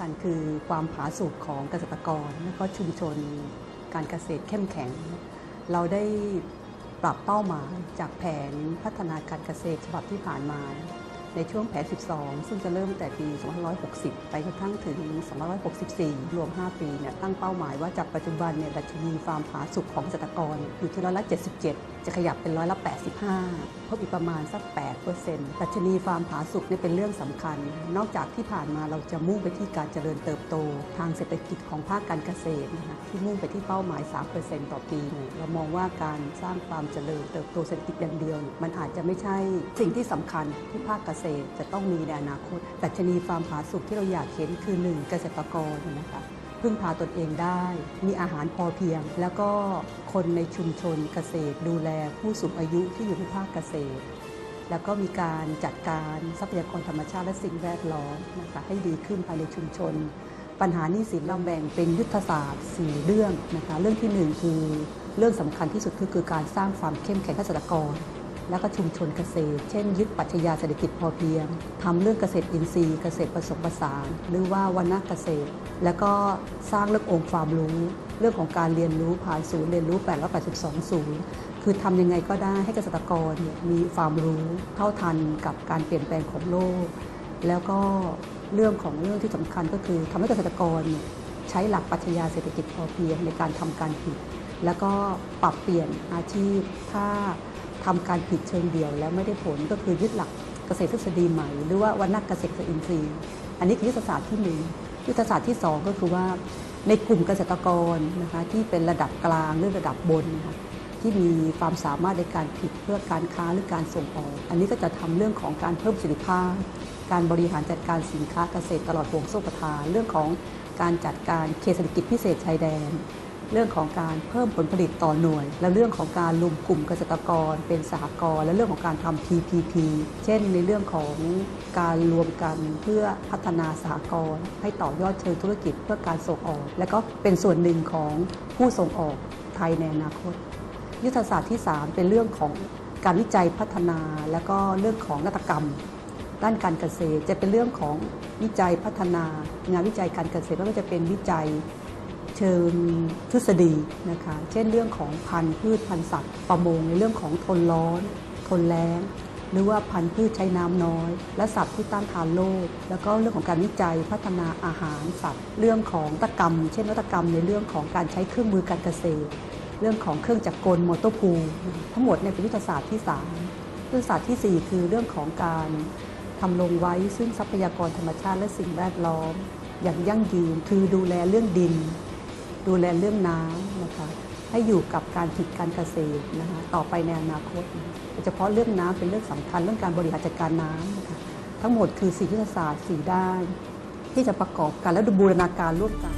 คัญคือความผาสุกของเกษตรกรและก็ชุมชนการเกษตรเข้มแข็งเราได้ปรับเป้าหมายจากแผนพัฒนาการเกษตรฉบับที่ผ่านมาในช่วงแผน 12 ซึ่งจะเริ่มแต่ปี 2560 ไปจนกระทั่งถึง 2564 รวม 5 ปีเนี่ยตั้งเป้าหมายว่าจากปัจจุบันเนี่ยดัชนีความผาสุกของเกษตรกรอยู่ที่77%จะขยับเป็น85%เพิ่มอีกประมาณสัก 8% ดัชนีความผาสุกนี่เป็นเรื่องสำคัญนอกจากที่ผ่านมาเราจะมุ่งไปที่การเจริญเติบโตทางเศรษฐกิจของภาคการเกษตรนะคะที่มุ่งไปที่เป้าหมาย 3% ต่อปีเนี่ยเรามองว่าการสร้างความเจริญเติบโตเศรษฐกิจอย่างเดียวมันอาจจะไม่ใช่สิ่งที่สำคัญที่ภาคเกษตรจะต้องมีในอนาคตดัชนีความผาสุกที่เราอยากเห็นคือ 1. เกษตรกรนะคะพึ่งพาตนเองได้มีอาหารพอเพียงแล้วก็คนในชุมชนเกษตรดูแลผู้สูงอายุที่อยู่ในภาคเกษตรแล้วก็มีการจัดการทรัพยากรธรรมชาติและสิ่งแวดล้อมนะคะให้ดีขึ้นภายในชุมชนปัญหาหนี้สินเราแบ่งเป็นยุทธศาสตร์4เรื่องนะคะเรื่องที่ 1คือเรื่องสำคัญที่สุดคือการสร้างความเข้มแข็งเกษตรกรและก็ชุมชนเกษตรเช่นยึดปรัชญาเศรษฐกิจพอเพียงทำเรื่องเกษตรอินทรีย์เกษตรผสมผสานหรือว่าวนเกษตรแล้วก็สร้างเรื่ององค์ความรู้เรื่องของการเรียนรู้ผ่านศูนย์เรียนรู้882ศูนย์คือทำยังไงก็ได้ให้เกษตรกรมีความรู้เท่าทันกับการเปลี่ยนแปลงของโลกแล้วก็เรื่องที่สำคัญก็คือทำให้เกษตรกรใช้หลักปรัชญาเศรษฐกิจพอเพียงในการทำการผลิตแล้วก็ปรับเปลี่ยนอาชีพถ้าทำการผลิตเชิงเดี่ยวแล้วไม่ได้ผลก็คือยึดหลักเกษตรทฤษฎีใหม่หรือว่าวนเกษตรอินทรีย์อันนี้คือยุทธศาสตร์ที่1ยุทธศาสตร์ที่2ก็คือว่าในกลุ่มเกษตรกรนะคะที่เป็นระดับกลางหรือระดับบนนะคะที่มีความสามารถในการผลิตเพื่อการค้าหรือการส่งออกอันนี้ก็จะทำเรื่องของการเพิ่มประสิทธิภาพการบริหารจัดการสินค้าเกษตรตลอดห่วงโซ่ประทานเรื่องของการจัดการเขตเศรษฐกิจพิเศษชายแดนเรื่องของการเพิ่มผลผลิตต่อหน่วยและเรื่องของการรวมกลุ่มเกษตรกรเป็นสหกรณ์และเรื่องของการทำ PPP เช่นในเรื่องของการรวมกันเพื่อพัฒนาสหกรณ์ให้ต่อยอดเชิงธุรกิจเพื่อการส่งออกและก็เป็นส่วนหนึ่งของผู้ส่งออกไทยในอนาคตยุทธศาสตร์ที่3เป็นเรื่องของการวิจัยพัฒนาและก็เรื่องของนวัตกรรมด้านการเกษตรจะเป็นเรื่องของวิจัยพัฒนางานวิจัยการเกษตรไม่ว่าจะเป็นวิจัยเชิงทฤษฎีนะคะเช่นเรื่องของพันธุ์พืชพันธุ์สัตว์ประมงในเรื่องของทนร้อนทนแล้งหรือว่าพันธุ์พืชใช้น้ำน้อยและสัตว์ที่ต้านทานโรคแล้วก็เรื่องของการวิจัยพัฒนาอาหารสัตว์เรื่องของนวัตกรรมเช่นนวัตกรรมในเรื่องของการใช้เครื่องมือการเกษตรเรื่องของเครื่องจักรกลมอเตอร์พูลทั้งหมดเป็นยุทธศาสตร์ที่3ยุทธศาสตร์ที่4คือเรื่องของการทำลงไว้ซึ่งทรัพยากรธรรมชาติและสิ่งแวดล้อมอย่างยั่งยืนคือดูแลเรื่องดินดูแลเรื่องน้ำนะคะให้อยู่กับการผลิตการเกษตรนะคะต่อไปในอนาคตโดยเฉพาะเรื่องน้ำเป็นเรื่องสำคัญเรื่องการบริหารจัดการน้ำนะคะทั้งหมดคือ4ยุทธศาสตร์4ด้านที่จะประกอบกันและบูรณาการร่วมกัน